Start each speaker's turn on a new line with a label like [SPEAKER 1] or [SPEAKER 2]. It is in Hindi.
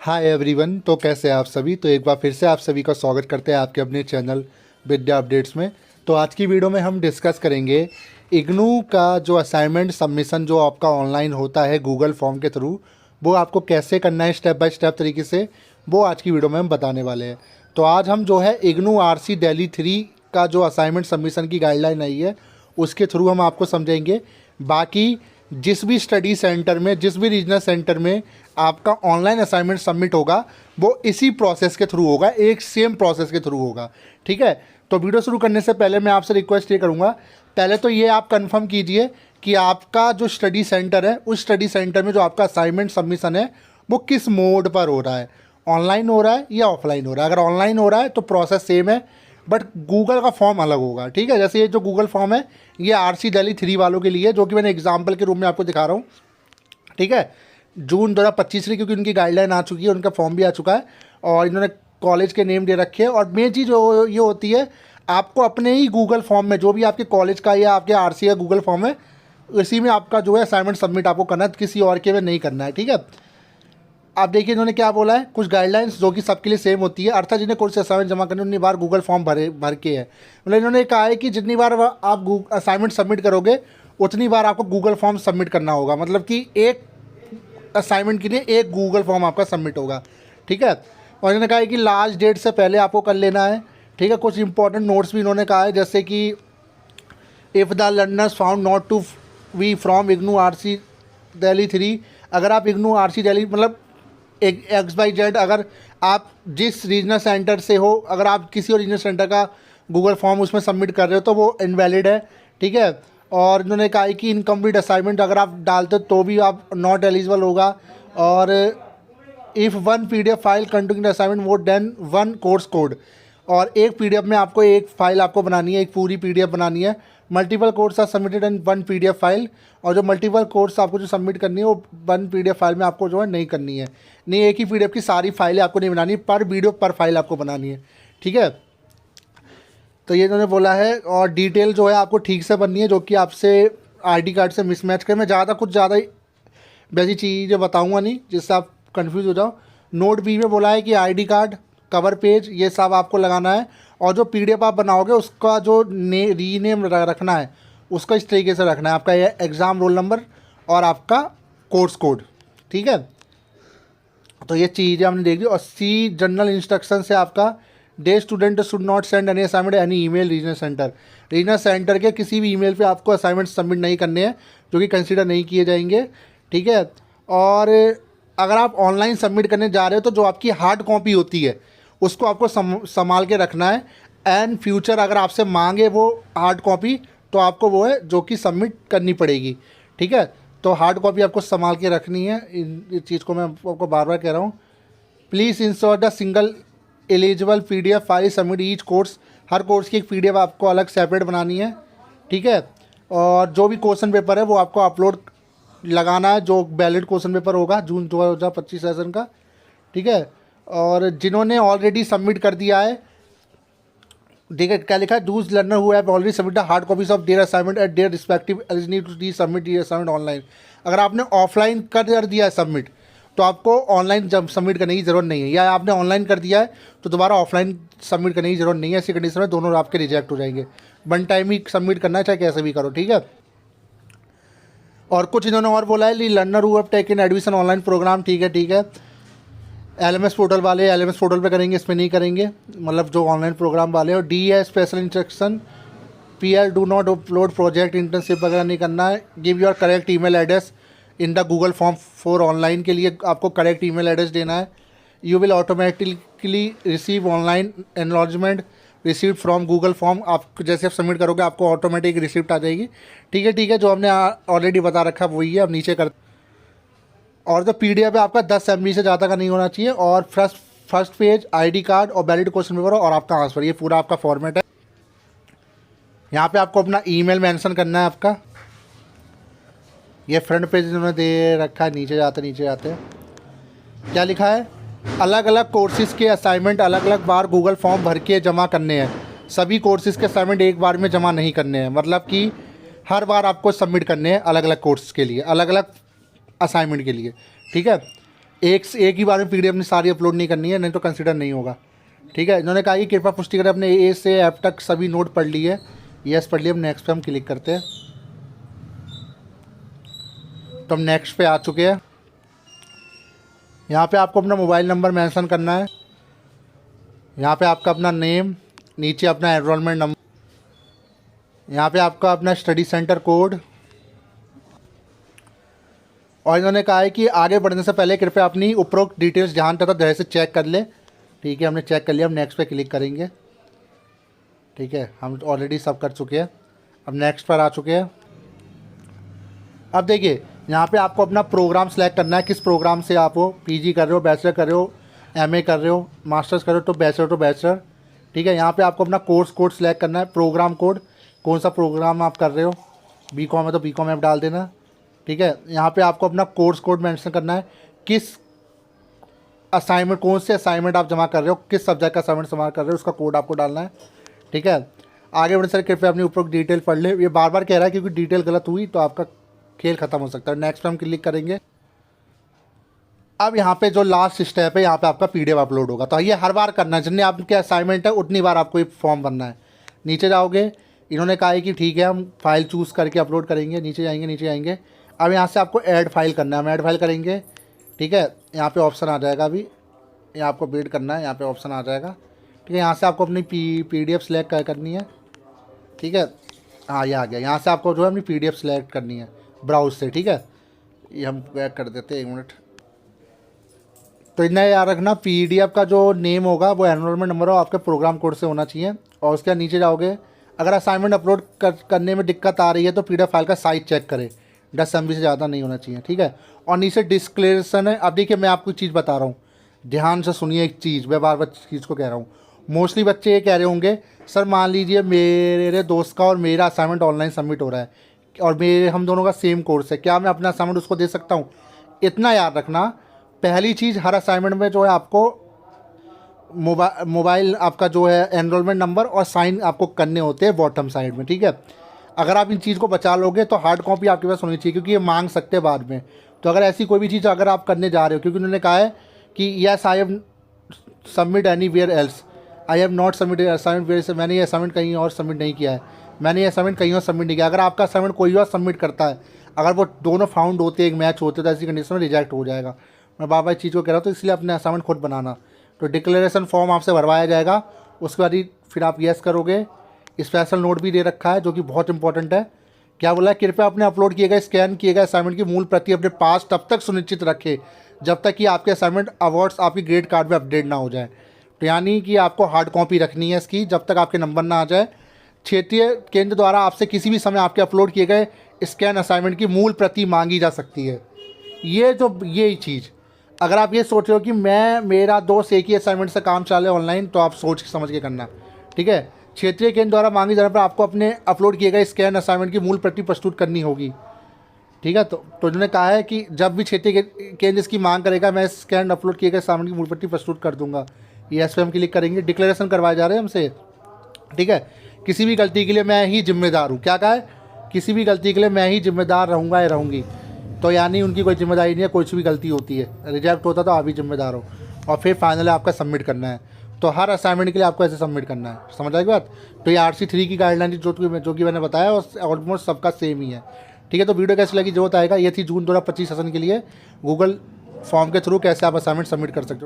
[SPEAKER 1] Hi everyone. तो कैसे हैं आप सभी। तो एक बार फिर से आप सभी का स्वागत करते हैं आपके अपने चैनल विद्या अपडेट्स में। तो आज की वीडियो में हम डिस्कस करेंगे इग्नू का जो असाइनमेंट सबमिशन जो आपका ऑनलाइन होता है गूगल फॉर्म के थ्रू, वो आपको कैसे करना है स्टेप बाय स्टेप तरीके से, वो आज की वीडियो में हम बताने वाले हैं। तो आज हम जो है इग्नू RC दिल्ली 3 का जो असाइनमेंट सबमिशन की गाइडलाइन आई है उसके थ्रू हम आपको समझेंगे। बाकी जिस भी स्टडी सेंटर में, जिस भी रीजनल सेंटर में आपका ऑनलाइन असाइनमेंट सबमिट होगा वो इसी प्रोसेस के थ्रू होगा, एक सेम प्रोसेस के थ्रू होगा। ठीक है। तो वीडियो शुरू करने से पहले मैं आपसे रिक्वेस्ट ये करूँगा, पहले तो ये आप कंफर्म कीजिए कि आपका जो स्टडी सेंटर है उस स्टडी सेंटर में जो आपका असाइनमेंट सबमिशन है वो किस मोड पर हो रहा है, ऑनलाइन हो रहा है या ऑफलाइन हो रहा है। अगर ऑनलाइन हो रहा है तो प्रोसेस सेम है, बट गूगल का फॉर्म अलग होगा। ठीक है। जैसे ये जो गूगल फॉर्म है ये RC दिल्ली 3 वालों के लिए, जो कि मैंने एग्जाम्पल के रूप में आपको दिखा रहा हूँ। ठीक है। जून 2025 में, क्योंकि उनकी गाइडलाइन आ चुकी है, उनका फॉर्म भी आ चुका है और इन्होंने कॉलेज के नेम दे रखे हैं। और मेन चीज़ जो ये होती है, आपको अपने ही गूगल फॉर्म में जो भी आपके कॉलेज का या आपके RC का गूगल फॉर्म है इसी में आपका जो है असाइनमेंट सबमिट आपको करना है, किसी और के में नहीं करना है। ठीक है। आप देखिए इन्होंने क्या बोला है, कुछ गाइडलाइंस जो कि सबके लिए सेम होती है, अर्थात जिन्हें कोर्स असाइनमेंट जमा करने उतनी बार गूगल फॉर्म भर के है। मतलब इन्होंने कहा है कि जितनी बार आप असाइनमेंट सबमिट करोगे उतनी बार आपको गूगल फॉर्म सबमिट करना होगा। मतलब कि एक असाइनमेंट के लिए एक गूगल फॉर्म आपका सबमिट होगा। ठीक है। और इन्होंने कहा है कि लास्ट डेट से पहले आपको कर लेना है। ठीक है। कुछ इंपॉर्टेंट नोट्स भी इन्होंने कहा है, जैसे कि if the learners found not to we from IGNOU RC Delhi 3, अगर आप इग्नू RC दिल्ली मतलब एक XYZ, अगर आप जिस रीजनल सेंटर से हो, अगर आप किसी और रीजनल सेंटर का गूगल फॉर्म उसमें सबमिट कर रहे हो तो वो इनवैलिड है। ठीक है। और इन्होंने कहा है कि इनकम्प्लीट असाइनमेंट अगर आप डालते हो तो भी आप नॉट एलिजिबल होगा। और if one PDF file containing assignment more than one course code, और एक PDF में आपको एक फ़ाइल आपको बनानी है, एक पूरी PDF बनानी है। Multiple course are submitted in one PDF file, और जो मल्टीपल कोर्स आपको जो सबमिट करनी है वो वन PDF फाइल में आपको जो है नहीं करनी है। नहीं, एक ही PDF की सारी फाइलें आपको नहीं बनानी, पर वीडियो पर फाइल आपको बनानी है। ठीक है। तो ये इन्होंने बोला है, और डिटेल जो है आपको ठीक से बननी है, जो कि आपसे ID कार्ड से मिसमैच करे। मैं कुछ ज़्यादा वैसी चीज़ें बताऊँगा नहीं जिससे आप कन्फ्यूज़ हो जाओ। नोट B में बोला है कि ID कार्ड, कवर पेज, ये सब आपको लगाना है, और जो PDF आप बनाओगे उसका जो रीनेम रखना है उसका इस तरीके से रखना है, आपका ये एग्ज़ाम रोल नंबर और आपका कोर्स कोड। ठीक है। तो ये चीज़ें आपने देख ली। और C जनरल इंस्ट्रक्शन से आपका day student should not send any assignment any email regional centre, regional centre के किसी भी ईमेल पे आपको असाइनमेंट सबमिट नहीं करने हैं, जो कि कंसिडर नहीं किए जाएंगे। ठीक है। और अगर आप ऑनलाइन सबमिट करने जा रहे हो तो जो आपकी हार्ड कॉपी होती है उसको आपको संभाल के रखना है। एंड फ्यूचर अगर आपसे मांगे वो हार्ड कॉपी तो आपको वो है जो कि सबमिट करनी पड़ेगी। ठीक है। तो हार्ड कॉपी आपको संभाल के रखनी है। इस चीज़ को मैं आपको बार बार कह रहा हूँ। Please insert the single eligible PDF file submit each course, her course की एक PDF आपको अलग सेपरेट बनानी है। ठीक है। और जो भी क्वेश्चन पेपर है वो आपको अपलोड लगाना है, जो वैलिड क्वेश्चन पेपर होगा जून 2025 सेशन का। ठीक है। और जिन्होंने ऑलरेडी सबमिट कर दिया है, ठीक है, क्या लिखा है, those learner who have already submit the hard copies of their assignment at their respective eligibility to submit their assignment online. अगर आपने ऑफलाइन कर दिया है सबमिट तो आपको ऑनलाइन जब सबमिट करने की ज़रूरत नहीं है, या आपने ऑनलाइन कर दिया है तो दोबारा ऑफलाइन सबमिट करने की ज़रूरत नहीं है। ऐसी कंडीशन में दोनों आपके रिजेक्ट हो जाएंगे। वन टाइम ही सबमिट करना है, चाहे कैसे भी करो। ठीक है। और कुछ इन्होंने और बोला है, learner who have taken admission online program. ठीक है। ठीक है। LMS पोर्टल वाले LMS पोर्टल पे करेंगे, इसमें नहीं करेंगे, मतलब जो ऑनलाइन प्रोग्राम वाले। और D है special instruction, PR do not upload project internship वगैरह नहीं करना है। Give your correct email address in the Google form for online, के लिए आपको करेक्ट ईमेल एड्रेस देना है। You will automatically receive online acknowledgement received from Google form, आप जैसे आप सबमिट करोगे आपको ऑटोमेटिक रिसिप्ट आ जाएगी। ठीक है। ठीक है। जो हमने ऑलरेडी बता रखा है वही है, अब नीचे कर। और जो PDF है आपका 10 MB से ज़्यादा का नहीं होना चाहिए। और फर्स्ट पेज, ID कार्ड और वैलिड क्वेश्चन पेपर और आपका आंसर, ये पूरा आपका फॉर्मेट है। यहाँ पे आपको अपना ईमेल मेंशन करना है आपका। ये फ्रंट पेज इन्होंने दे रखा है, नीचे जाते हैं क्या लिखा है, अलग अलग कोर्सेज के असाइनमेंट अलग अलग बार गूगल फॉर्म भर के जमा करने हैं। सभी कोर्सेज के असाइनमेंट एक बार में जमा नहीं करने हैं, मतलब कि हर बार आपको सबमिट करने हैं अलग अलग कोर्स के लिए, अलग अलग असाइनमेंट के लिए। ठीक है। एक ही बार में PDF अपनी सारी अपलोड नहीं करनी है, नहीं तो कंसिडर नहीं होगा। ठीक है, इन्होंने कहा कि कृपया पुष्टि करें अपने ए से F तक सभी नोट पढ़ लिए। यस पढ़ लिए। हम नेक्स्ट पे हम क्लिक करते हैं। तो हम नेक्स्ट पे आ चुके हैं। यहाँ पे आपको अपना मोबाइल नंबर मेंशन करना है। यहाँ पे आपका अपना नेम, नीचे अपना एनरोलमेंट नंबर, यहाँ पे आपका अपना स्टडी सेंटर कोड। और इन्होंने कहा है कि आगे बढ़ने से पहले कृपया अपनी उपरोक्त डिटेल्स ध्यान तथा धैर्य से चेक कर ले। ठीक है, हमने चेक कर लिया। हम नेक्स्ट पे क्लिक करेंगे। ठीक है, हम ऑलरेडी सब कर चुके हैं। अब नेक्स्ट पर आ चुके हैं। अब देखिए, यहाँ पे आपको अपना प्रोग्राम सेलेक्ट करना है, किस प्रोग्राम से आप हो, PG कर रहे हो, बैचलर कर रहे हो, MA कर रहे हो, मास्टर्स कर रहे हो तो बैचलर। ठीक है, यहाँ पे आपको अपना कोर्स कोड सेलेक्ट करना है, प्रोग्राम कोड, कौन सा प्रोग्राम आप कर रहे हो। BCom है तो BCom ऐप डाल देना। ठीक है, यहाँ पे आपको अपना कोर्स कोड मेंशन करना है, किस असाइनमेंट, कौन से असाइनमेंट आप जमा कर रहे हो, किस सब्जेक्ट का असाइनमेंट जमा कर रहे हो, उसका कोड आपको डालना है। ठीक है, आगे बढ़ने से कृपया अपनी ऊपर डिटेल पढ़ ले। ये बार बार कह रहा है क्योंकि डिटेल गलत हुई तो आपका खेल ख़त्म हो सकता है। नेक्स्ट पे हम क्लिक करेंगे। अब यहाँ पे जो लास्ट स्टेप है, यहाँ पे आपका PDF अपलोड होगा। तो ये हर बार करना है, जितने आपके असाइनमेंट है उतनी बार आपको ये फॉर्म भरना है। नीचे जाओगे, इन्होंने कहा है कि ठीक है हम फाइल चूज़ करके अपलोड करेंगे। नीचे जाएंगे। अब यहाँ से आपको ऐड फाइल करना है, हम ऐड फाइल करेंगे। ठीक है, यहाँ पे ऑप्शन आ जाएगा, अभी यहाँ आपको वेट करना है, यहाँ पे ऑप्शन आ जाएगा। ठीक है, यहाँ से आपको अपनी PDF सेलेक्ट करनी है। ठीक है, हाँ ये आ गया। यहाँ से आपको जो है अपनी PDF सेलेक्ट करनी है ब्राउज से। ठीक है, ये हम बैक कर देते हैं, 1 मिनट। तो इतना याद रखना, PDF का जो नेम होगा वो एनरोलमेंट नंबर हो आपके प्रोग्राम कोड से होना चाहिए। और उसके बाद नीचे जाओगे, अगर असाइनमेंट अपलोड करने में दिक्कत आ रही है तो PDF फाइल का साइज चेक करें, 10 MB से ज़्यादा नहीं होना चाहिए। ठीक है, और नीचे डिस्क्लेरेशन है। अब देखिए, मैं आपको चीज़ बता रहा हूँ, ध्यान से सुनिए एक चीज़, मैं बार बार चीज़ को कह रहा हूँ। मोस्टली बच्चे ये कह रहे होंगे, सर मान लीजिए मेरे दोस्त का और मेरा असाइनमेंट ऑनलाइन सबमिट हो रहा है और हम दोनों का सेम कोर्स है, क्या मैं अपना असाइनमेंट उसको दे सकता हूँ। इतना याद रखना, पहली चीज़, हर असाइनमेंट में जो है आपको मोबाइल आपका जो है एनरोलमेंट नंबर और साइन आपको करने होते हैं बॉटम साइड में। ठीक है, अगर आप इन चीज़ को बचा लोगे तो हार्ड कॉपी आपके पास होनी चाहिए, क्योंकि ये मांग सकते हैं बाद में। तो अगर ऐसी कोई भी चीज़ अगर आप करने जा रहे हो, क्योंकि उन्होंने कहा है कि yes I have submit anywhere else, I have not submitted assignment where से, मैंने ये असाइनमेंट कहीं और सबमिट नहीं किया है, मैंने ये असाइनमेंट कहीं और सबमिट नहीं किया। अगर आपका असाइनमेंट कोई और सबमिट करता है, अगर वो दोनों फाउंड होते हैं, एक मैच होते तो ऐसी कंडीशन में रिजेक्ट हो जाएगा। मैं बार बार चीज़ को कह रहा हूँ, तो इसलिए अपने असाइनमेंट खुद बनाना। तो डिक्लेरेशन फॉर्म आपसे भरवाया जाएगा, उसके बाद ही फिर आप येस करोगे। स्पेशल नोट भी दे रखा है जो कि बहुत इंपॉर्टेंट है। क्या बोला है, कृपया अपने अपलोड किए गए स्कैन किए गए असाइनमेंट की मूल प्रति अपने पास तब तक सुनिश्चित रखें जब तक कि आपके असाइनमेंट अवार्ड्स आपकी ग्रेड कार्ड में अपडेट ना हो जाए। तो यानी कि आपको हार्ड कॉपी रखनी है इसकी जब तक आपके नंबर ना आ जाए। क्षेत्रीय केंद्र द्वारा आपसे किसी भी समय आपके अपलोड किए गए स्कैन असाइनमेंट की मूल प्रति मांगी जा सकती है। ये चीज़ अगर आप ये सोच रहे हो कि मेरा दोस्त एक ही असाइनमेंट से काम चला है ऑनलाइन, तो आप सोच समझ के करना। ठीक है, क्षेत्रीय केंद्र द्वारा मांगी जाने पर आपको अपने अपलोड किए गए स्कैन असाइनमेंट की मूल प्रति प्रस्तुत करनी होगी। ठीक है, तो उन्होंने कहा है कि जब भी क्षेत्रीय केंद्र इसकी मांग करेगा, मैं स्कैन अपलोड किए गए असाइनमेंट की मूल प्रति प्रस्तुत कर दूंगा। ये इस पर हम क्लिक करेंगे। डिक्लेरेशन करवाए जा रहे हैं हमसे। ठीक है, किसी भी गलती के लिए मैं ही जिम्मेदार हूँ। क्या कहा है, किसी भी गलती के लिए मैं ही जिम्मेदार रहूँगा या रहूँगी। तो यानी उनकी कोई जिम्मेदारी नहीं है, कुछ भी गलती होती है, रिजेक्ट होता तो आप ही जिम्मेदार हो। और फिर फाइनली आपका सबमिट करना है। तो हर असाइनमेंट के लिए आपको ऐसे सबमिट करना है। समझ आई बात। तो ये RC3 की गाइडलाइन जो कि मैंने बताया और ऑलमोस्ट सबका सेम ही है। ठीक है, तो वीडियो कैसी लगी, जो बताएगा। ये थी जून 2025 सेशन के लिए गूगल फॉर्म के थ्रू कैसे आप असाइनमेंट सबमिट कर सकते हो।